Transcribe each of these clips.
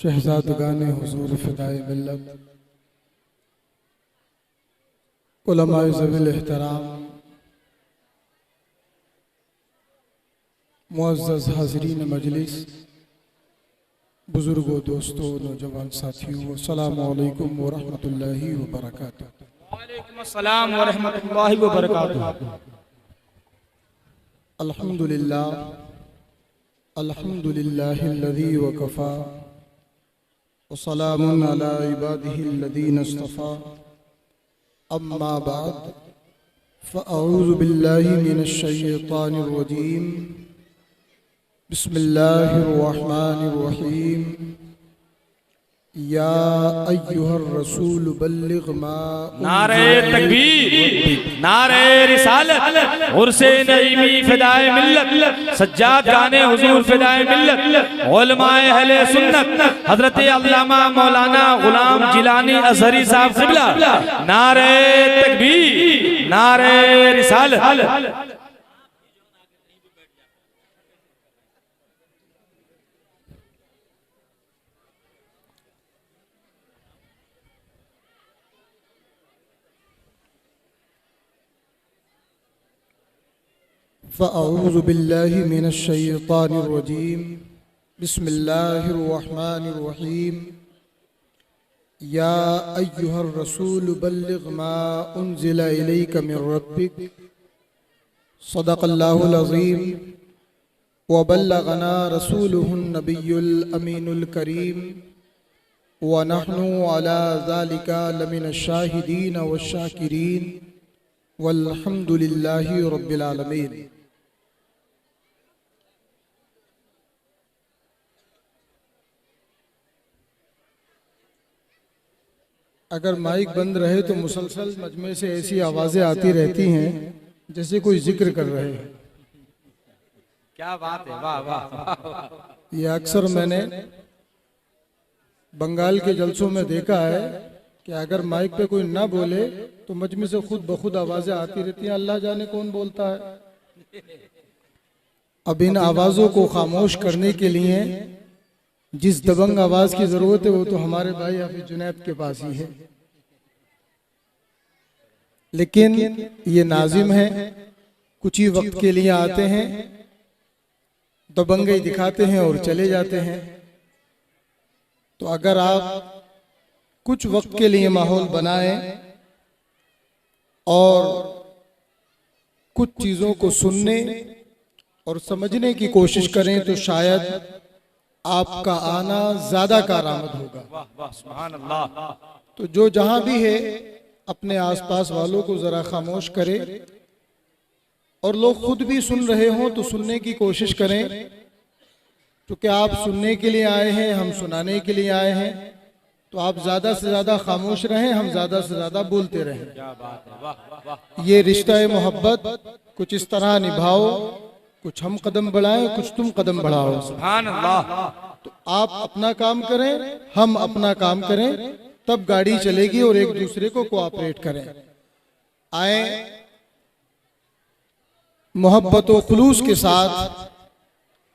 शहजादगाने हुजूर फ़िदाए मिल्लत, उलमाए ज़वील एहतराम, मुअज़्ज़ज़ हाज़रीन मजलिस, बुज़ुर्गों, दोस्तों, नौजवान साथियों, अस्सलामु अलैकुम व रहमतुल्लाहि व बरकातुहू। वालेकुम अस्सलाम व रहमतुल्लाहि व बरकातुहू। अल्हम्दुलिल्लाह, अल्हम्दुलिल्लाहिल्लज़ी वकफ़ा व सलामुन अला इबादिहिल्लज़ीना इस्तफ़ा, अम्मा बाद फ़अऊज़ु बिल्लाहि मिनश शैतानिर रजीम, बिस्मिल्लाहिर रहमानिर रहीम। या अय्युहर रसूल बल्लिग़ मा नारे तकबीर, नारे रिसालत, उर्से नईमी फ़िदाए मिल्लत, सज्जाद गाने हुजूर फ़िदाए मिल्लत, उलमाए अहले सुन्नत हज़रत अल्लामा मौलाना गुलाम जिलानी अज़हरी साहब क़िबला, नारे तकबीर, नारे रिसालत। फ़अऊज़ु बिल्लाहि मिनश शैतानिर रजीम, बिस्मिल्लाहिर रहमानिर रहीम। या अय्युहर रसूल बल्लिग़ मा उन्ज़िला इलैका मिन रब्बिक, सदक़ल्लाहुल अज़ीम व बल्लगना रसूलुहुन नबियुल अमीनुल करीम व नहनु अला ज़ालिका लमिनश शाहिदीन वश्शाकिरीन वल्हम्दुलिल्लाहि रब्बिल आलमीन। अगर माइक बंद रहे तो मुसलसल मजमे से ऐसी आवाजें आती रहती हैं जैसे कोई जिक्र कर रहे हैं। क्या बात है, वाह वाह वाह। ये अक्सर मैंने बंगाल के जलसों में देखा है कि अगर माइक पे कोई ना बोले तो मजमे से खुद ब खुद आवाजें आती रहती हैं। अल्लाह जाने कौन बोलता है। अब इन आवाजों को खामोश करने के लिए जिस दबंग आवाज की जरूरत है वो तो हमारे भाई हाफिज जुनैद के पास ही है। लेकिन ये नाजिम है, कुछ ही वक्त के लिए आते हैं, दबंगई दिखाते हैं और चले जाते हैं। तो अगर आप कुछ वक्त के लिए माहौल बनाएं और कुछ चीजों को सुनने और समझने की कोशिश करें तो शायद आपका आना ज्यादा कारआमद होगा। वाह वाह, सुभान अल्लाह। तो जो जहां भी है अपने आसपास वालों को जरा खामोश करे और लोग खुद भी सुन रहे हों तो सुनने की कोशिश करें, क्योंकि आप सुनने के लिए आए हैं, हम सुनाने के लिए आए हैं। तो आप ज्यादा से ज्यादा खामोश रहें, हम ज्यादा से ज्यादा बोलते रहें। क्या बात है, वाह वाह। ये रिश्ता मोहब्बत कुछ इस तरह निभाओ, कुछ हम कदम बढ़ाएं, कुछ तुम कदम बढ़ाओ। सुभान अल्लाह। तो आप अपना काम करें, हम अपना काम करें, तब गाड़ी चलेगी और एक दूसरे को कोऑपरेट करें। आए मोहब्बत व खुलूस के साथ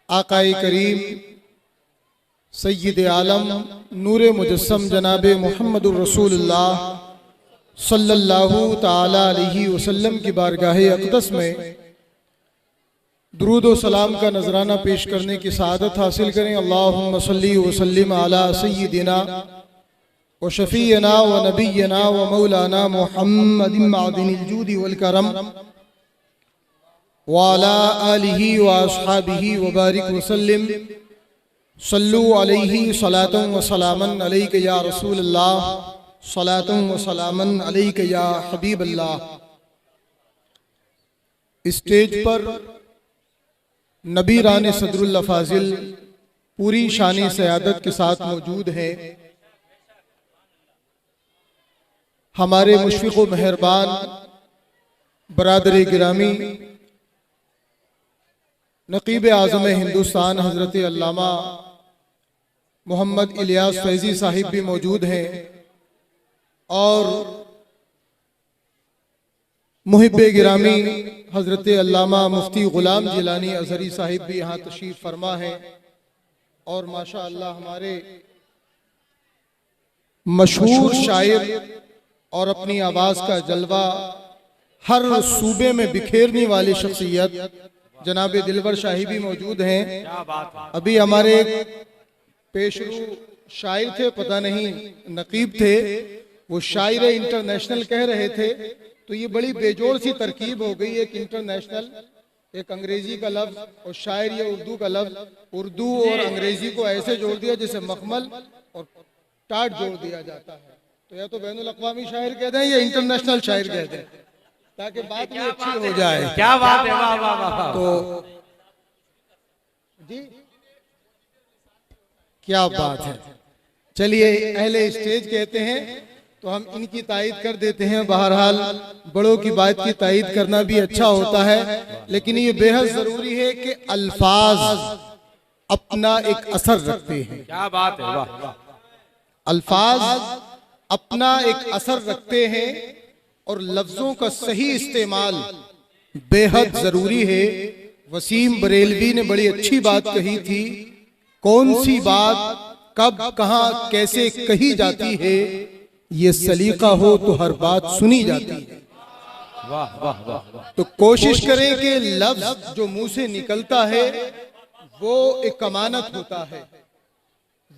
आकाए करीम सय्यद आलम नूरे मुजस्सम जनाबे मुहम्मदुर रसूलुल्लाह सल्लल्लाहु ताला अलैहि वसल्लम की बारगाह अक़दस में दुरूद व सलाम का नजराना पेश करने की सआदत हासिल करें। अल्लाहुम्मा सल्ली व सल्लिम अला सय्यिदिना व शफीना व नबियना व मौलाना मुहम्मदिन मअदिनिल जूदि वल करम व अला आलिहि व अस्हाबिहि व बारिक व सल्लिम। सल्लु अलैहि सलातन व सलामन अलैका या रसूलल्लाह, सलातन व सलामन अलैका या हबीबल्लाह। स्टेज पर नबी राने सदरुल्लाह फाजिल पूरी शानी सयादत के साथ मौजूद है। हमारे मुशफ़िक़ व मेहरबान बरादरे गिरामी नक़ीब आज़म हिंदुस्तान हज़रत अल्लामा मोहम्मद इलियास फैज़ी साहिब भी मौजूद हैं और मुहिब्बे गिरामी हज़रत अल्लामा मुफ्ती ग़ुलाम जिलानी अज़हरी साहिब भी यहाँ तशरीफ़ फरमा है। और माशा अल्लाह हमारे मशहूर शायर और अपनी आवाज का जलवा हर सूबे में बिखेरने वाली शख्सियत जनाब दिलवर शाही भी मौजूद हैं। अभी हमारे पेशरू शायर थे, पता नहीं नकीब थे, वो शायर इंटरनेशनल कह रहे थे, तो ये बड़ी बेजोड़ सी तरकीब हो गई। एक इंटरनेशनल, एक अंग्रेजी का लफ्ज और शायर या उर्दू का लफ्ज, उर्दू और अंग्रेजी को ऐसे जोड़ दिया जैसे मखमल और टाट जोड़ दिया जाता है। तो या तो बैनुल अक़वामी शायर कह दें या इंटरनेशनल शायर कह दें, ताकि बात भी अच्छी हो जाए। क्या बात है, वाह वाह वाह। तो जी क्या बात है। चलिए, अहले स्टेज कहते हैं तो हम इनकी तायीद कर देते हैं। बहरहाल बड़ों की बात की तायीद करना भी अच्छा होता है, लेकिन ये बेहद जरूरी है कि अल्फाज अपना एक असर रखते हैं। क्या बात है, वाह वाह। अल्फाज अपना एक असर रखते हैं और लफ्जों का सही इस्तेमाल बेहद जरूरी है। वसीम बरेलवी ने बड़ी अच्छी बात कही थी, कौन सी बात कब कहां कैसे कही जाती है, ये सलीका हो तो हर बात सुनी जाती है। वाह वाह वाह। तो कोशिश करें कि लफ्ज जो मुंह से निकलता है वो एक अमानत होता है,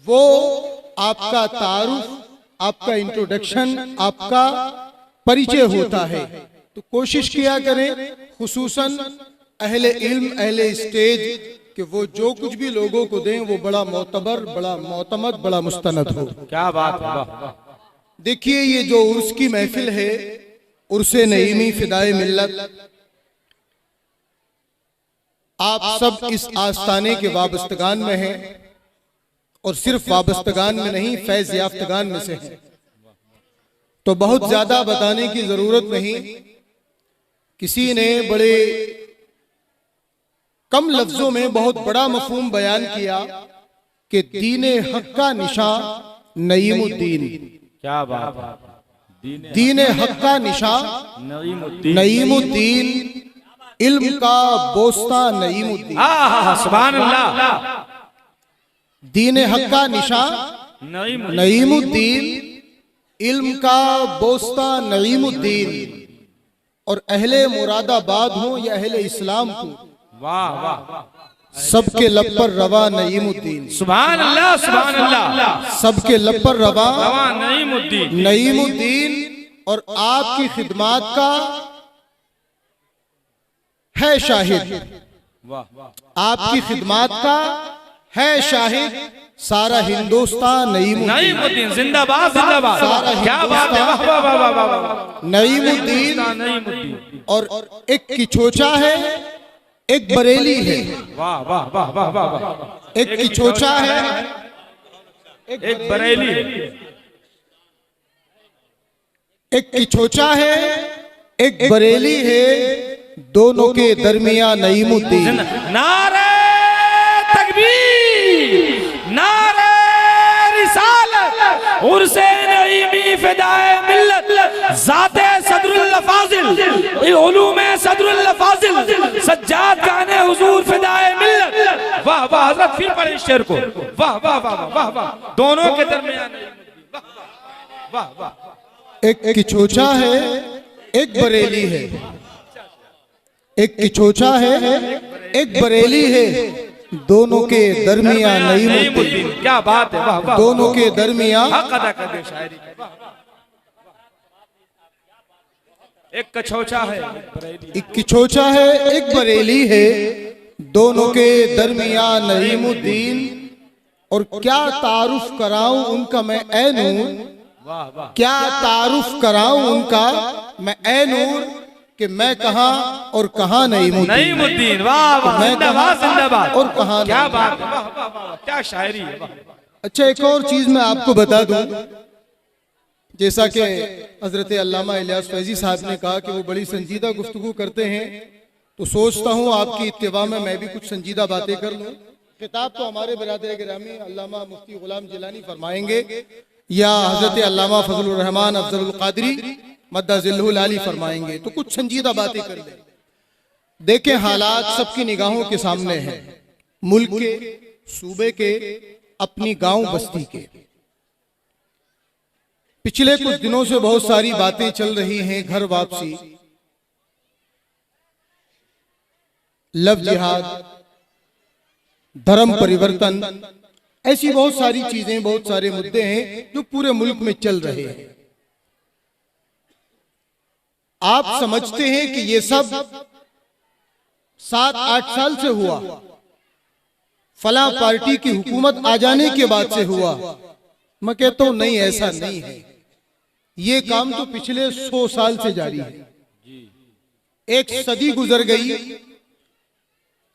वो आपका तारुफ, आपका इंट्रोडक्शन, आपका परिचय होता है। तो कोशिश किया करें, खुसूसन अहले इल्म, अहले स्टेज, कि वो जो कुछ भी लोगों को दें वो बड़ा मोतबर, बड़ा मोतमद, बड़ा मुस्तनद हो। क्या बात है, वाह वाह। देखिए, ये जो उर्स की महफिल है, उर्से नईमी फिदाए मिल्लत, आप सब इस आस्ताने के वाबस्तगान में हैं और सिर्फ वाबस्तगान में नहीं, फैज याफ्तगान में से हैं। तो बहुत ज्यादा बताने की जरूरत नहीं। किसी ने बड़े कम लफ्जों में बहुत बड़ा मफहूम बयान किया कि दीने हक का निशान नईमुद्दीन। क्या बात है, दीने हक का निशान नईमुद्दीन, इल्म का बोस्ता नईमुद्दीन। सुभान अल्लाह। दीने हक का निशान नईमुद्दीन, इल्म का बोस्ता नईमुद्दीन। और अहले मुरादाबाद हो या अहले इस्लाम को, वाह वाह, सबके लब पर रवा नईमुद्दीन। सुभान अल्लाह, सुभान अल्लाह। सबके लब पर रवा नईमुद्दीन, नईमुद्दीन। और आपकी खिदमात का है शाहिद, वाह। आपकी खिदमात का है शाहिद सारा हिंदुस्तान नईमुद्दीन जिंदाबाद, जिंदाबाद। क्या बात है, वाह वाह वाह वाह वाह। नईमुद्दीन। और एक किचोचा है, एक बरेली है। वाह वाह वाह वाह वाह। एक किचोचा है, एक बरेली है। एक किचोचा है, एक बरेली है, दोनों के दरमियान नईमुद्दीन। नारे तकबीर, नारे रिसालत, उर्से नईमी फिदाए मिल्लत, ज़ाते सदरुल फाजिल, उलूमे सदरुल फाजिल, सज्जाद गाने हुजूर फिदाए मिल्लत। वाह वाह हज़रत, फिर पढ़े इस शेर को। वाह वाह वाह वाह वाह। दोनों के दरमियान, वाह वाह। एक किचोचा है, एक बरेली है। एक किचोचा है, एक बरेली है, दोनों के दरमियान नईमुद्दीन। क्या बात है, वाह वाह। दोनों के दरमियान एक कछोचा है, एक किचोचा है, एक बरेली है, दोनों के दरमियान नईमुद्दीन। और क्या तारुफ कराऊं उनका मैं ए नूर, क्या तारुफ कराऊं उनका मैं ए नूर, कि मैं कहां और कहां नईमुद्दीन। वाह वाह, जिंदाबाद जिंदाबाद। और कहां, क्या बात है, वाह वाह वाह, क्या शायरी है। अच्छा, एक और चीज मैं आपको बता दूं, जैसा कि हजरत अल्लामा इलियास फैजी साहब ने कहा कि वो बड़ी संजीदा गुफ्तगू करते हैं, तो सोचता हूँ आपकी इत्तिबा में मैं भी कुछ संजीदा बातें कर लूँ। खिताब तो हमारे बरादर गिरामी अल्लामा मुफ्ती गुलाम जिलानी फरमाएंगे या हजरत अल्लामा फजलुर रहमान अफजलुल कादरी मद्दाजिल्लुहुल आली फरमाएंगे। तो कुछ संजीदा बातें कर लें। देखें, हालात सबकी निगाहों के सामने हैं, मुल्क के, सूबे के, अपनी गांव बस्ती के। पिछले कुछ दिनों से बहुत सारी बातें चल रही हैं, घर वापसी, लव जिहाद, धर्म परिवर्तन, ऐसी बहुत सारी चीजें, बहुत सारे मुद्दे हैं जो पूरे मुल्क में चल रहे हैं। आप समझते हैं कि ये सब 7-8 साल से हुआ, फला पार्टी की हुकूमत आ जाने के बाद से हुआ। मैं कहता हूं नहीं, ऐसा नहीं है। ये काम तो पिछले 100 साल से जारी है। एक सदी गुजर गई,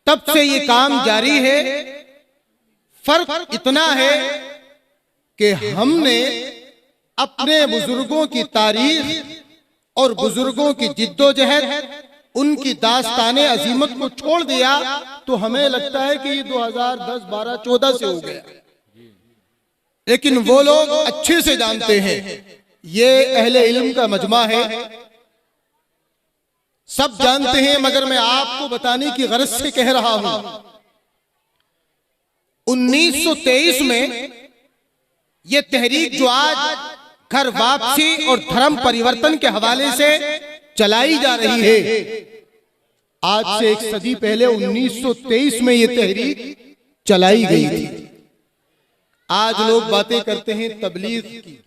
तब से ये काम जारी है। फर्क इतना है कि हमने अपने बुजुर्गों की तारीख और बुजुर्गों की जिद्दोजहद, उनकी दास्ताने अजीमत को छोड़ दिया, तो हमें लगता है कि ये 2010, 12, 14 से हो गया। लेकिन वो लोग अच्छे से जानते हैं, ये अहले इल्म का मजमा है, सब जानते हैं। मगर मैं आपको बताने की गरज से कह रहा हूं, 1923 में ये तहरीक जो आज घर वापसी और धर्म परिवर्तन के हवाले से चलाई जा रही है, आज से एक सदी पहले 1923 में ये तहरीक चलाई गई थी। आज लोग बातें करते हैं तबलीग की,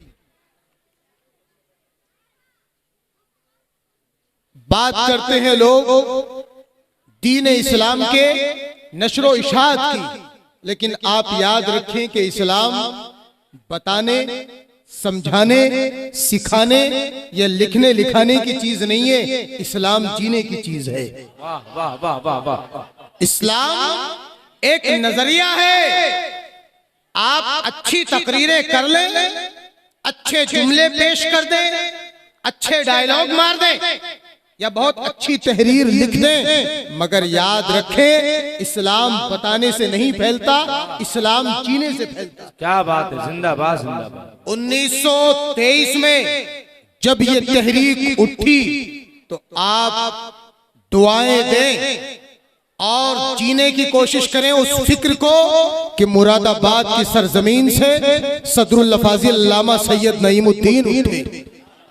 बात करते हैं लोग दीन इस्लाम के नशरो इशाअत की, लेकिन आप याद रखें कि इस्लाम बताने, समझाने, सिखाने या लिखने लिखाने की चीज नहीं है, इस्लाम जीने की चीज है। वाह वाह वाह वाह वाह। इस्लाम एक नजरिया है। आप अच्छी तकरीरें कर लें, अच्छे जुमले पेश कर दें, अच्छे डायलॉग मार दें या बहुत अच्छी तहरीर लिख दें, मगर याद रखें इस्लाम बताने से नहीं फैलता, इस्लाम जीने से फैलता। क्या बात है, जिंदाबाद जिंदाबाद। 1923 में जब ये तहरीक उठी तो आप दुआएं दें और जीने की कोशिश करें उस फिक्र को कि मुरादाबाद की सरजमीन से सदरुल फाजिल अल्लामा सैयद नईमुद्दीन उठे,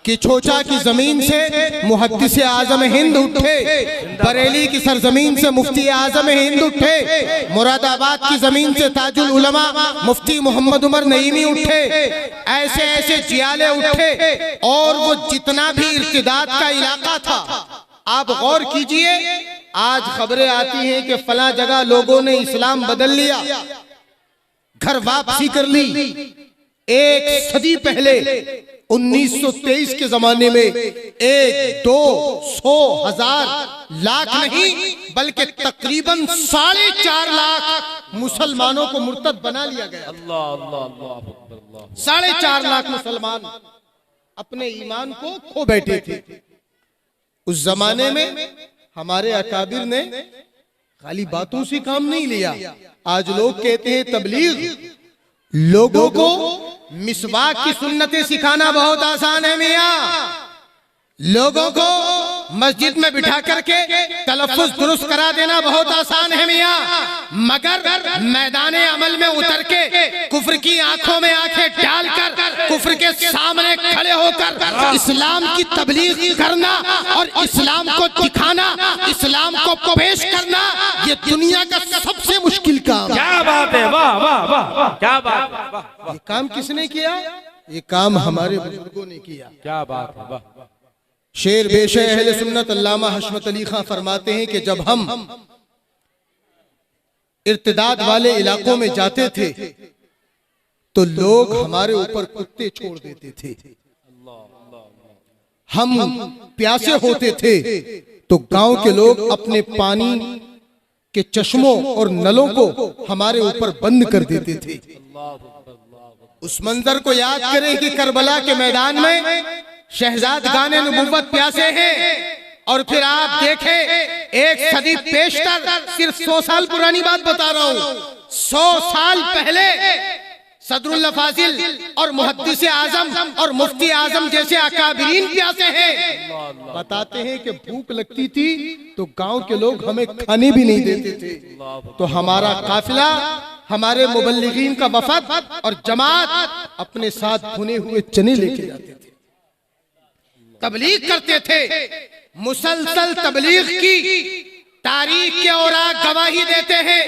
कि छोचा की जमीन से मुहद्दिस आजम हिंद उठे, बरेली की सरजमीन से मुफ्ती आजम हिंद उठे, मुरादाबाद की जमीन से ताजुल उलमा मुफ्ती मोहम्मद उमर नईमी उठे। ऐसे ऐसे जियाले उठे और वो जितना भी इर्तिदाद का इलाका था, आप गौर कीजिए, आज खबरें आती हैं कि फला जगह लोगों ने इस्लाम बदल लिया, घर वापसी कर ली। एक सदी पहले 1923 के जमाने में 1, 2, 100, 1000, लाख नहीं बल्कि तकरीबन 4.5 लाख मुसलमानों को मुर्तद बना लिया गया। अल्लाह अल्लाह अल्लाह। 4.5 लाख मुसलमान अपने ईमान को खो बैठे थे। उस जमाने में हमारे अकाबिर ने खाली बातों से काम नहीं लिया। आज लोग कहते हैं तबलीग, लोगों को मिसवाक की सुन्नतें सिखाना बहुत आसान है मियाँ। लोगों को मस्जिद में बिठा करके तलफ्फुज़ दुरुस्त करा देना बहुत आसान है मियाँ, मगर मैदाने अमल में उतर के कुफ्र की आंखों में आंखें डालकर कुफ्र के सामने खड़े होकर इस्लाम की तबलीग करना और इस्लाम को दिखाना, इस्लाम को पेश करना, ये दुनिया का सबसे मुश्किल काम। क्या बात है, वाह वाह वाह वाह, क्या बात है, वाह। ये काम किसने किया? ये काम हमारे बुजुर्गों ने किया। क्या बात है, वाह। शेर बेशे अहले सुन्नत अल्लामा हशमत अली खां फरमाते हैं कि जब हम इर्तिदाद वाले इलाकों में जाते थे तो लोग हमारे ऊपर कुत्ते छोड़ देते थे। हम प्यासे होते थे तो गांव के लोग अपने पानी के चश्मों और नलों को हमारे ऊपर बंद कर देते थे। उस मंजर को याद करें कि करबला के मैदान में शहजाद गाने नबुव्वत प्यासे हैं, और फिर आप देखें एक सदी पेशतर, सिर्फ 100 साल पुरानी बात बता रहा हूं, 100 साल पहले सदरुल फाजिल और मुहद्दिस आजम और मुफ्ती आजम जैसे अकाबिरीन प्यासे हैं। बताते हैं कि भूख लगती थी तो गांव के लोग हमें खाने भी नहीं देते थे, तो हमारा काफिला, हमारे मुबल्लिगीन का वफद और जमात अपने साथ भुने हुए चने लेके जाते थे, तबलीग करते थे। मुसलसल तबलीग की तारीख के औराक गवाही देते हैं।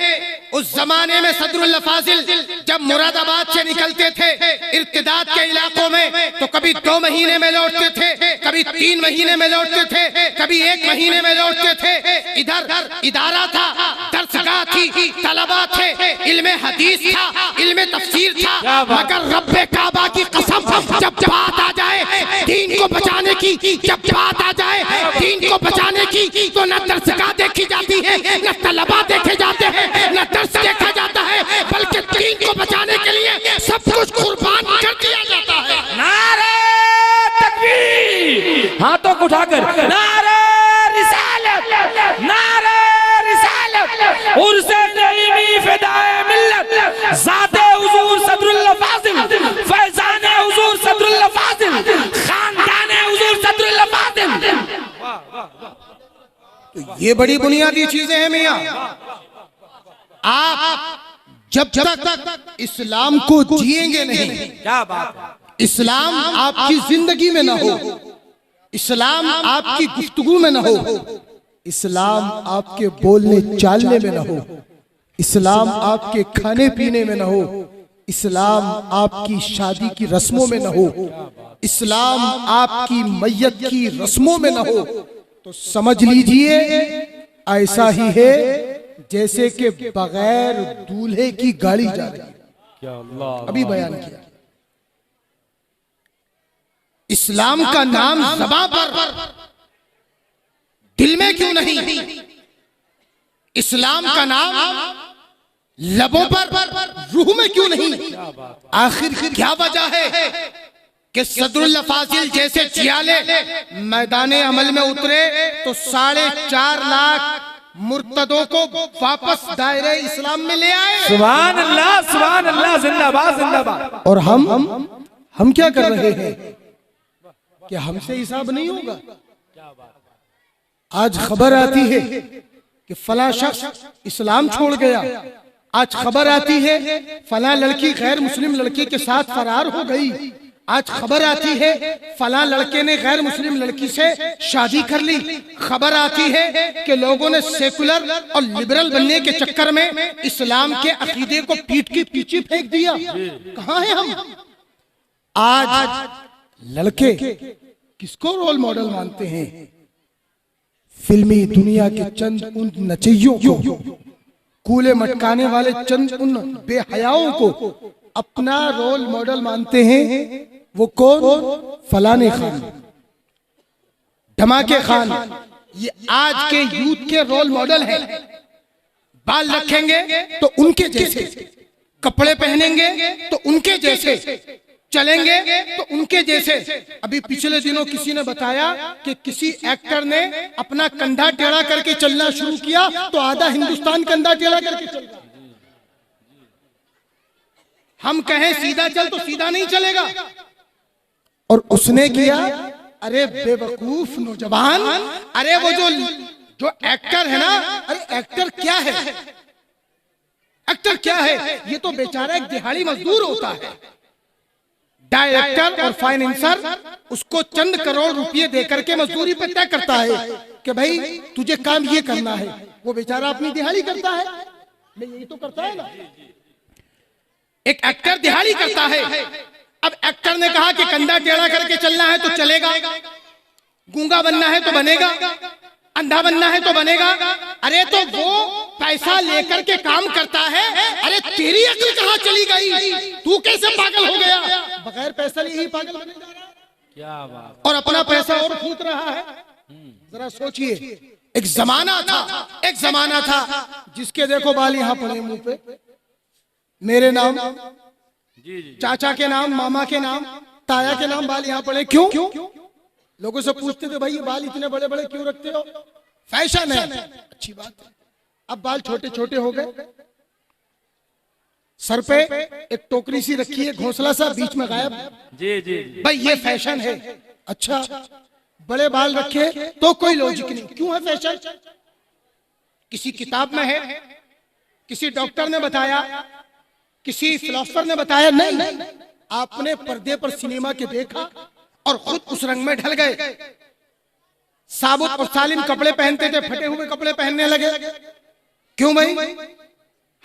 उस जमाने में सदरुल फाजिल जब मुरादाबाद से निकलते थे इर्तिदाद के इलाकों में, तो कभी 2 महीने में लौटते थे, कभी 3 महीने में लौटते थे, कभी 1 महीने में लौटते थे। इधर इदारा था, दर्सगाह थी, तलबा थे, इल्मे हदीस था, इल्मे तफसीर था। मगर रब्बे काबा की कसम, जब बात आ जाए दीन को बचाने की, जब बात आ जाए दीन को बचाने की, तो न दर्सगाह देखी जाती है, न तलबा देखे जाते हैं, न दर्स देखा जाता है, बल्कि दीन को बचाने के लिए सब कुछ कुर्बान कर दिया जाता है। नारे तकबीर, हाथों को उठाकर नारे रिसालत, नारे रिसालत, उर्से नईमी फिदाए मिल्लत, ज़ाते हुजूर सदरुल फाजिल, फैज़ाने हुजूर सदरुल फाजिल, खानदाने हुजूर सदरुल फाजिल। तो ये बड़ी बुनियादी चीजें हैं मियां। आप जब तक इस्लाम को जिएंगे नहीं, क्या बात है, इस्लाम आपकी जिंदगी में ना हो, इस्लाम आपकी गुफ्तगू में ना हो, इस्लाम आपके बोलने चालने में ना हो, इस्लाम आपके खाने पीने में ना हो, इस्लाम आपकी शादी की रस्मों में ना हो, इस्लाम आपकी मैयत की रस्मों में ना हो, तो समझ लीजिए ऐसा ही है जैसे कि बगैर दूल्हे की गाड़ी जा रही है। क्या अल्लाह, अभी बयान किया। इस्लाम का नाम ज़बां पर, दिल में क्यों नहीं? इस्लाम का नाम लबों पर, रूह में क्यों नहीं? आखिर क्या वजह है कि सदरुल फाजिल जैसे जियाले मैदाने अमल में उतरे तो 4.5 लाख मुर्तदों को वापस दायरे इस्लाम में ले आए। सुभान अल्लाह, जिंदाबाद जिंदाबाद। और हम क्या कर रहे हैं कि हमसे हिसाब नहीं होगा। आज खबर आती है कि फला शख्स इस्लाम छोड़ गया, आज खबर आती है फला लड़की गैर मुस्लिम लड़के के साथ फरार हो गई, आज खबर आती है फला लड़के ने गैर मुस्लिम लड़की से शादी कर ली, खबर आती है कि लोगों ने सेकुलर और लिबरल बनने के चक्कर में इस्लाम के अकीदे को पीठ की पीछे फेंक दिया। कहाँ हैं हम? आज लड़के किसको रोल मॉडल मानते हैं? फिल्मी दुनिया के चंद उन नचैयों को, कूले मटकाने वाले चंद उन बेहयाओं को अपना रोल मॉडल मानते हैं। वो कौन? फलाने खान, धमाके खान, ये आज के यूथ के रोल मॉडल हैं। बाल रखेंगे तो उनके जैसे, कपड़े पहनेंगे तो उनके जैसे, चलेंगे तो उनके जैसे। अभी पिछले दिनों किसी ने बताया कि किसी एक्टर ने अपना कंधा टेढ़ा करके चलना शुरू किया तो आधा हिंदुस्तान कंधा टेढ़ा करके चल रहा। हम कहें सीधा चल तो सीधा नहीं चलेगा, और उसने किया। अरे बेवकूफ नौजवान, अरे वो जो एक्टर है ना, अरे एक्टर क्या है? एक्टर क्या है? ये तो बेचारा एक दिहाड़ी मजदूर होता है। डायरेक्टर और फाइनेंसर उसको चंद करोड़ रुपए देकर के मजदूरी पे तय करता है कि भाई तुझे काम ये करना है। वो बेचारा अपनी दिहाड़ी करता है, मैं यही तो करता है ना। एक एक्टर दिहाड़ी करता है। अब एक्टर ने कहा कि कंधा टेढ़ा करके चलना है तो चलेगा, गूंगा बनना है तो बनेगा, अंधा बनना है तो बनेगा। अरे तो वो पैसा लेकर के काम करता है। अरे तेरी अक्ल कहाँ चली गई? तू कैसे पागल हो गया? बगैर पैसा लिए ही पागल होने जा रहा है। क्या बात। और अपना पैसा और फूंक रहा है। जरा सोचिए, एक जमाना था जिसके देखो बाल यहाँ पड़े मुंह पे, मेरे नाम, चाचा के नाम, मामा के नाम, ताया के नाम बाल यहाँ पड़े। क्यों? लोगों से पूछते थे भाई ये बाल इतने बड़े बड़े क्यों रखते हो? फैशन है। अच्छी बात है। अब बाल छोटे छोटे हो गए, सर पे एक टोकरी सी रखी है, घोंसला सा बीच में गायब। जी जी भाई ये फैशन है। अच्छा, बड़े बाल रखे तो कोई लॉजिक नहीं। क्यों है फैशन? किसी किताब में है, किसी डॉक्टर ने बताया, किसी फिलोसोफर ने बताया? नहीं, आपने पर्दे पर सिनेमा के देखा और खुद उस रंग में ढल गए। साबुत और सालिम कपड़े पहनते थे, फटे हुए कपड़े पहनने लगे। क्यों भाई?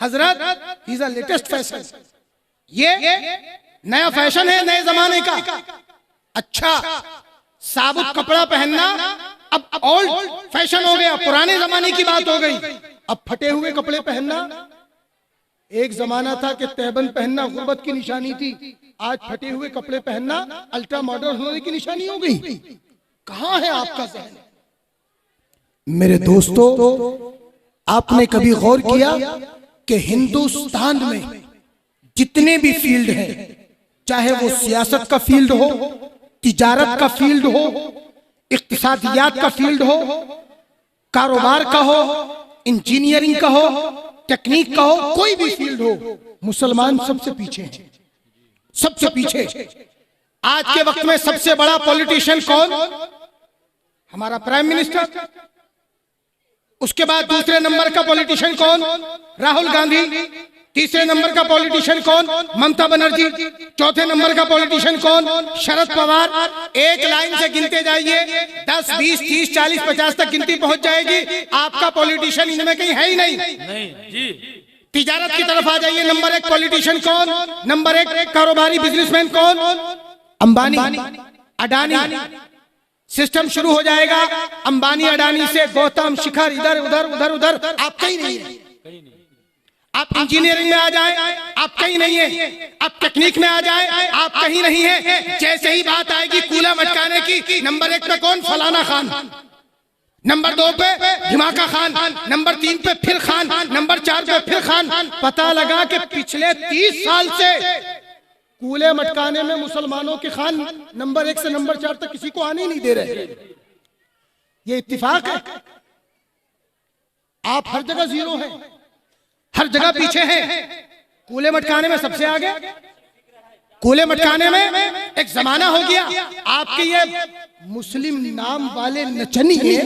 हजरत, इज अ लेटेस्ट फैशन, ये नया फैशन है नए जमाने का। अच्छा, साबुत कपड़ा पहनना अब ओल्ड फैशन हो गया, पुराने जमाने की बात हो गई। अब फटे हुए कपड़े पहनना, एक जमाना था कि तहबंद पहनना गुर्बत की निशानी थी, आज फटे हुए कपड़े पहनना अल्ट्रा मॉडर्न होने की निशानी हो गई। कहां है आपका ज़हन? मेरे दोस्तों, आपने कभी गौर किया कि हिंदुस्तान में जितने भी फील्ड हैं, चाहे वो सियासत का फील्ड हो, तिजारत का फील्ड हो, इक्तिसादियात का फील्ड हो, कारोबार का हो, इंजीनियरिंग का हो, टेक्निक का हो, कोई भी फील्ड हो, मुसलमान सबसे पीछे हैं, सबसे पीछे। आज के वक्त में सबसे बड़ा पॉलिटिशियन कौन? हमारा प्राइम मिनिस्टर। उसके बाद दूसरे नंबर का पॉलिटिशियन कौन? राहुल गांधी। तीसरे नंबर का पॉलिटिशियन कौन? ममता बनर्जी। चौथे नंबर का पॉलिटिशियन कौन? शरद पवार। एक लाइन से गिनते जाइए, 10, 20, 30, 40, 50 तक गिनती पहुंच जाएगी। आपका पॉलिटिशियन इनमें कहीं है ही नहीं। जी। तिजारत की तरफ आ जाइए, नंबर 1 पॉलिटिशियन कौन? नंबर 1 कारोबारी बिजनेसमैन कौन? अंबानी, अडानी। सिस्टम शुरू हो जाएगा अंबानी अडानी से, गौतम, शिखर, इधर उधर उधर उधर, आप कहीं नहीं है। आप इंजीनियरिंग में आ जाए, आप कहीं नहीं है। आप टेक्निक में आ जाए, आप कहीं नहीं है। जैसे ही बात आएगी कूला मटकाने की, नंबर 1 पे कौन? फलाना खान। नंबर 2 पे धमाका खान। नंबर 3 पे फिर खान। नंबर 4 पे फिर खान। पता लगा कि पिछले 30 साल से कूले मटकाने में मुसलमानों के खान नंबर 1 से नंबर 4 तक किसी को आने ही नहीं दे रहे। ये इत्तिफाक है? आप हर जगह जीरो हैं, हर जगह पीछे हैं। कूले मटकाने में सबसे आगे, कूले मटकाने में एक जमाना हो गया। आपके ये मुस्लिम नाम वाले नचनिए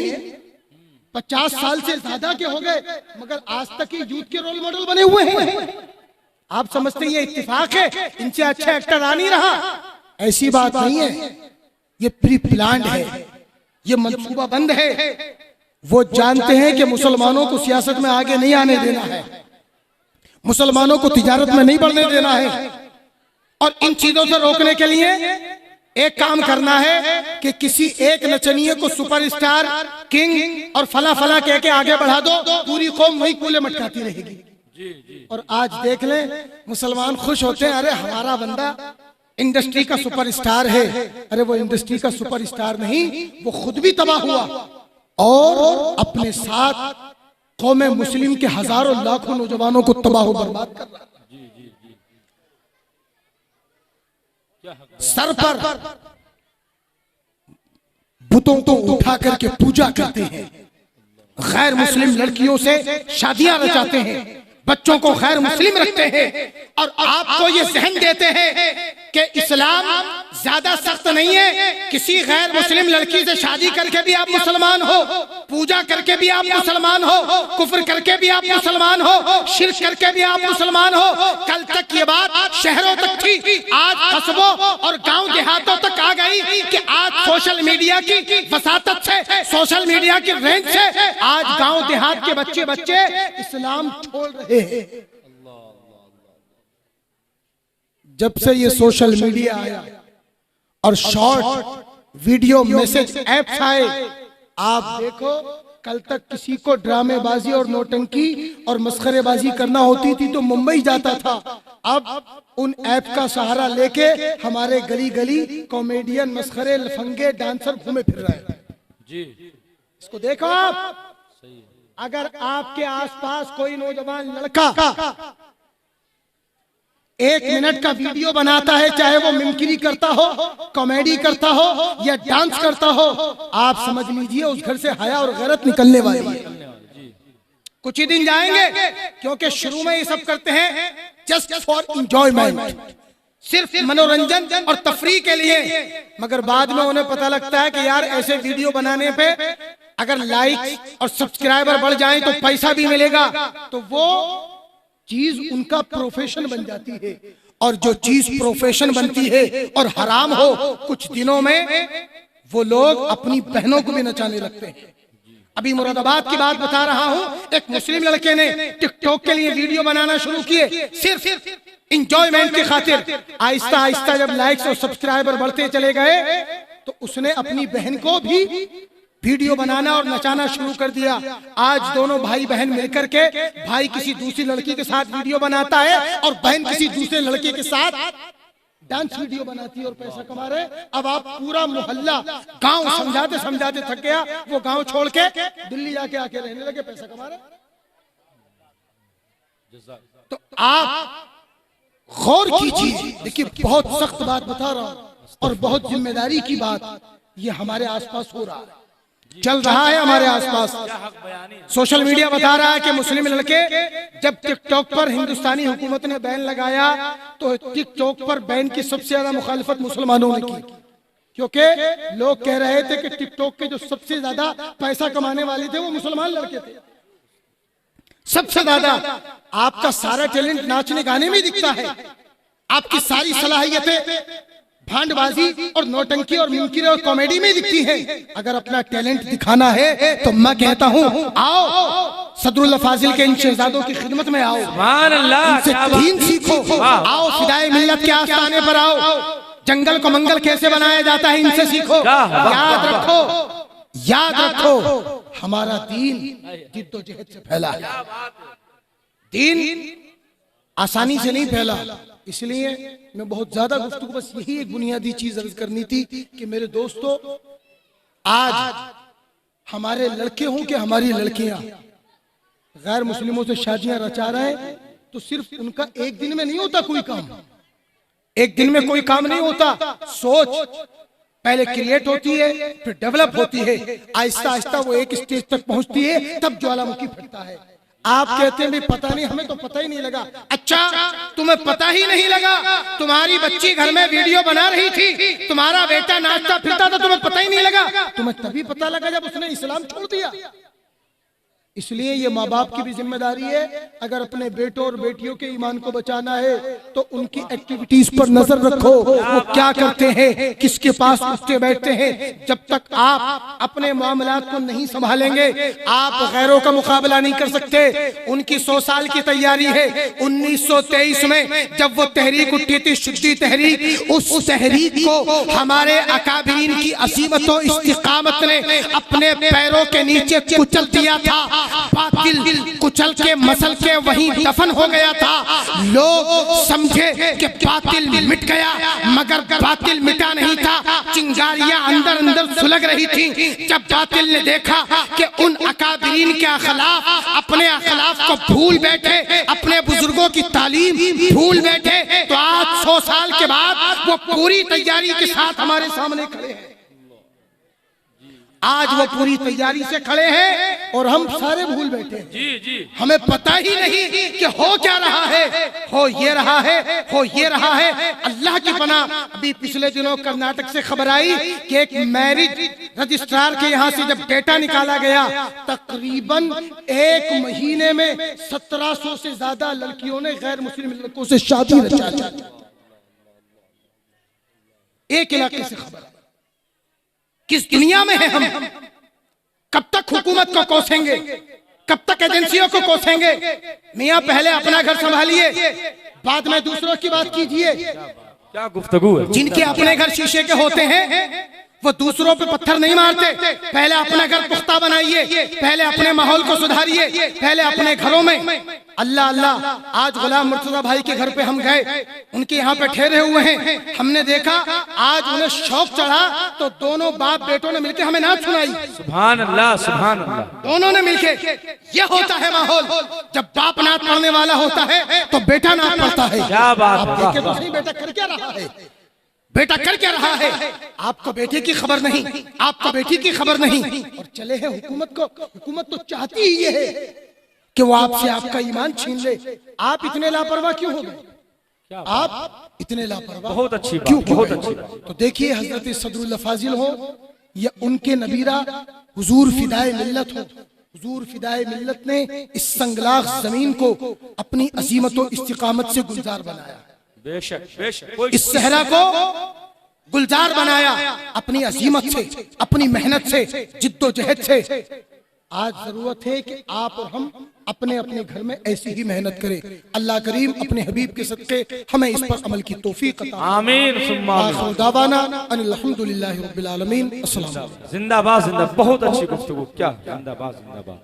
50 साल से ज्यादा के हो गए, मगर आज तक ही यूथ के रोल मॉडल बने हुए हैं। आप समझते हैं ये इत्तिफाक है, इनसे अच्छा एक्टर आ नहीं रहा? ऐसी बात नहीं है, ये प्री प्लान्ड है, ये मंसूबा बंद है। वो जानते हैं कि मुसलमानों को सियासत में आगे नहीं आने देना है, मुसलमानों को तिजारत में नहीं बढ़ने देना है, और इन चीजों से रोकने के लिए एक काम करना है कि किसी एक नचनिए को सुपरस्टार, किंग और फला फला कह के आगे बढ़ा दो, पूरी कौम वही कूले मटकाती रहेगी। और आज देख लें, मुसलमान खुश होते हैं, अरे हमारा बंदा इंडस्ट्री का सुपरस्टार है। अरे वो इंडस्ट्री का सुपरस्टार नहीं, वो खुद भी तबाह हुआ और अपने साथ कौमे मुस्लिम के हजारों लाखों नौजवानों को तबाह बर्बाद कर रहा है। सर पर बुतों को उठा करके पूजा करते हैं, गैर मुस्लिम लड़कियों से शादियां रचाते हैं, बच्चों को गैर मुस्लिम रखते हैं, और आपको ये जहन देते हैं कि इस्लाम ज्यादा सख्त नहीं है। किसी गैर मुस्लिम लड़की से शादी करके भी आप मुसलमान हो, पूजा करके भी आप मुसलमान हो, कुफ्र करके भी आप मुसलमान हो, शिर्क करके भी आप मुसलमान हो। कल तक ये बात शहरों तक थी, आज कस्बों और गांव देहातों तक आ गई कि आज सोशल मीडिया की वसातत से, सोशल मीडिया की रेंज से आज गांव देहात के बच्चे इस्लाम छोड़ रहे हैं। जब से ये सोशल मीडिया आया और शॉर्ट वीडियो मैसेज ऐप्स आए, आप देखो कल तक किसी को ड्रामेबाजी और नौटंकी और मस्खरेबाजी करना होती थी तो मुंबई जाता था, अब उन ऐप का सहारा लेके हमारे गली गली कॉमेडियन, मस्खरे, लफंगे, डांसर घूमे फिर रहे हैं। जी, इसको देखो आप। अगर आपके आसपास कोई नौजवान लड़का 1 मिनट का वीडियो बनाता है, चाहे वो मिमिक्री करता हो, कॉमेडी करता हो या डांस करता हो, आप समझ लीजिए उस घर से हया और गैरत निकलने वाली है। कुछ ही दिन जाएंगे, क्योंकि शुरू में ये सब करते हैं जस्ट फॉर एंजॉयमेंट, सिर्फ मनोरंजन और तफरीह के लिए, मगर बाद में उन्हें पता लगता है कि यार ऐसे वीडियो बनाने पे अगर लाइक और सब्सक्राइबर बढ़ जाएं तो पैसा भी मिलेगा, तो वो चीज उनका प्रोफेशन बन जाती है और जो चीज प्रोफेशन बनती है और हराम हो, कुछ दिनों में वो लोग अपनी बहनों को भी नचाने लगते हैं। अभी मुरादाबाद की बात बता रहा हूं, एक मुस्लिम लड़के ने टिकटॉक के लिए वीडियो बनाना शुरू किए, सिर्फ इंजॉयमेंट की खातिर। आहिस्ता आहिस्ता जब लाइक्स और सब्सक्राइबर बढ़ते चले गए तो उसने अपनी बहन को भी वीडियो बनाना और नचाना शुरू कर दिया। आज दोनों भाई बहन मिलकर के, भाई किसी दूसरी लड़की के साथ वीडियो बनाता है और बहन किसी दूसरे लड़के के साथ डांस वीडियो बनाती है और पैसा कमा रहे। अब आप पूरा मोहल्ला गांव समझाते समझाते थक गया, वो गांव छोड़ के दिल्ली जाके आके रहने लगे, पैसा कमा रहे। तो आप गौर कीजिए, देखिए बहुत सख्त बात बता रहा हूं और बहुत जिम्मेदारी की बात, ये हमारे आसपास हो रहा है, चल रहा है हमारे आसपास। सोशल मीडिया बता रहा है कि मुस्लिम लड़के, जब टिकटॉक पर हिंदुस्तानी हुकूमत ने बैन लगाया तो टिकटॉक पर बैन की सबसे ज्यादा मुखालिफत मुसलमानों ने की, क्योंकि लोग कह रहे थे कि टिकटॉक के जो सबसे ज्यादा पैसा कमाने वाले थे वो मुसलमान लड़के थे। सबसे ज्यादा आपका सारा टैलेंट नाचने गाने में दिखता है, आपकी सारी सलाहियतें भांडबाजी और नौटंकी और मिमिक्री और कॉमेडी में दिखती है। अगर अपना टैलेंट दिखाना है तो मैं कहता हूँ आओ सदरुल फाजिल के इन शहजादों की खिदमत में आओ, सुभान अल्लाह, इनसे दीन सीखो, आओ फिदाए मिल्लत के आस्थाने पर आओ, जंगल को मंगल कैसे बनाया जाता है इनसे सीखो। याद रखो हमारा दीन जिद्दोजहद से फैला है, दीन आसानी से नहीं फैला। इसलिए मैं बहुत ज्यादा गुफ्तगू, बस यही एक बुनियादी चीज अर्ज करनी थी कि मेरे दोस्तों, आज हमारे लड़के हों कि हमारी लड़कियां गैर मुस्लिमों से शादियां रचा रहे हैं, तो सिर्फ उनका एक दिन में नहीं होता कोई काम, एक दिन में कोई काम नहीं होता। सोच पहले क्रिएट होती है, फिर डेवलप होती है, आहिस्ता आहिस्ता वो एक स्टेज तक पहुंचती है, तब ज्वालामुखी फटता है। आप कहते हैं भी पता नहीं, हमें तो पता ही नहीं लगा। अच्छा, तुम्हें पता ही नहीं लगा? तुम्हारी बच्ची घर में वीडियो बना रही थी, तुम्हारा बेटा नाचता फिरता था, तुम्हें पता ही नहीं लगा? तुम्हें तभी पता लगा जब उसने इस्लाम छोड़ दिया। इसलिए ये माँ बाप की भी जिम्मेदारी है, अगर अपने बेटों और बेटियों के ईमान को बचाना है तो उनकी एक्टिविटीज पर नजर रखो, वो क्या करते हैं, किसके पास उठते बैठते हैं। जब तक आप अपने मामलात को नहीं संभालेंगे, आप गैरों का मुकाबला नहीं कर सकते। उनकी 100 साल की तैयारी है। 1923 में जब वो तहरीक उठी थी, शुद्धी तहरीक, उस तहरीक को हमारे अकाबरीन की असीमत और इस्तिकामत ने अपने पैरों के नीचे कुचल दिया था। बातिल कुचल के मसल के वहीं दफन हो गया था। लोग समझे कि बातिल मिट गया, मगर बातिल मिटा नहीं था, चिंगारियां अंदर अंदर सुलग रही थी। जब बातिल ने देखा कि उन अकाबरीन के खिलाफ, अपने अखलाफ को भूल बैठे, अपने बुजुर्गों की तालीम भूल बैठे, तो आज 100 साल के बाद वो पूरी तैयारी के साथ हमारे सामने खड़े हैं। आज वो पूरी तैयारी से खड़े हैं और हम सारे भूल बैठे हैं। जी जी, हमें पता ही नहीं कि हो क्या रहा है, हो ये रहा है, हो ये रहा है। अल्लाह की पनाह, अभी पिछले दिनों कर्नाटक से खबर आई कि एक मैरिज रजिस्ट्रार के यहाँ से जब डेटा निकाला गया, तकरीबन 1 महीने में 1700 से ज्यादा लड़कियों ने गैर मुस्लिम लड़कों से शादी रचा ली। एक इलाके से खबर। किस दुनिया में है हम? कब तक हुकूमत को कोसेंगे, कब तक एजेंसियों को कोसेंगे? मियां पहले अपना घर संभालिए, बाद में दूसरों की बात कीजिए। क्या गुफ्तगू है। जिनके अपने घर शीशे के होते हैं वो दूसरों पे पत्थर नहीं मारते। पहले अपना घर पुख्ता बनाइए, पहले अपने माहौल को सुधारिए, पहले अपने घरों में। अल्लाह अल्लाह, आज गुलाम मुर्तजा भाई के घर पे हम गए, उनके यहाँ पे ठहरे हुए हैं। हमने देखा आज उन्हें शौक चढ़ा तो दोनों बाप बेटों ने मिलकर हमें नात सुनाई। सुभान अल्लाह, सुभान अल्लाह। दोनों ने मिलकर, यह होता है माहौल। जब बाप नात पढ़ने वाला होता है तो बेटा नात पढ़ता है। क्या बात है। तो नहीं, बेटा कर क्या रहा है, बेटा कर क्या रहा है? आपको बेटे की खबर नहीं, आपको बेटी की खबर नहीं, और चले हैं हुकूमत को। हुकूमत तो चाहती ही ये है कि वो आपसे आपका ईमान छीन ले। आप इतने लापरवाह क्यों हो गए? आप इतने लापरवाह, बहुत अच्छी बात, बहुत अच्छी बात। तो देखिए, हजरत सदरुल फाजिल हो या उनके नबीरा हुजूर फिदाए मिल्लत हो, हुजूर फिदाए मिल्लत ने इस संगलाख जमीन को अपनी अजीमत और इस्तिकामत से गुलजार बनाया। बेशक बेशक कोई इस सहरा को गुलजार बनाया अपनी अजीमत से, अपनी मेहनत से, जिद्दोजहद से। आज जरूरत है कि आप और हम अपने अपने घर में ऐसी ही मेहनत करें। अल्लाह करीम अपने हबीब के सदके हमें इस पर अमल की तौफीक अता फरमाए। आमीन सुम्मा आमीन। आखिर दावाना अनिल हम्दुलिल्लाहि रब्बिल आलमीन। अस्सलाम वालेकुम। जिंदाबाद जिंदाबाद, बहुत अच्छी गुफ्तगू, क्या जिंदाबाद जिंदाबाद।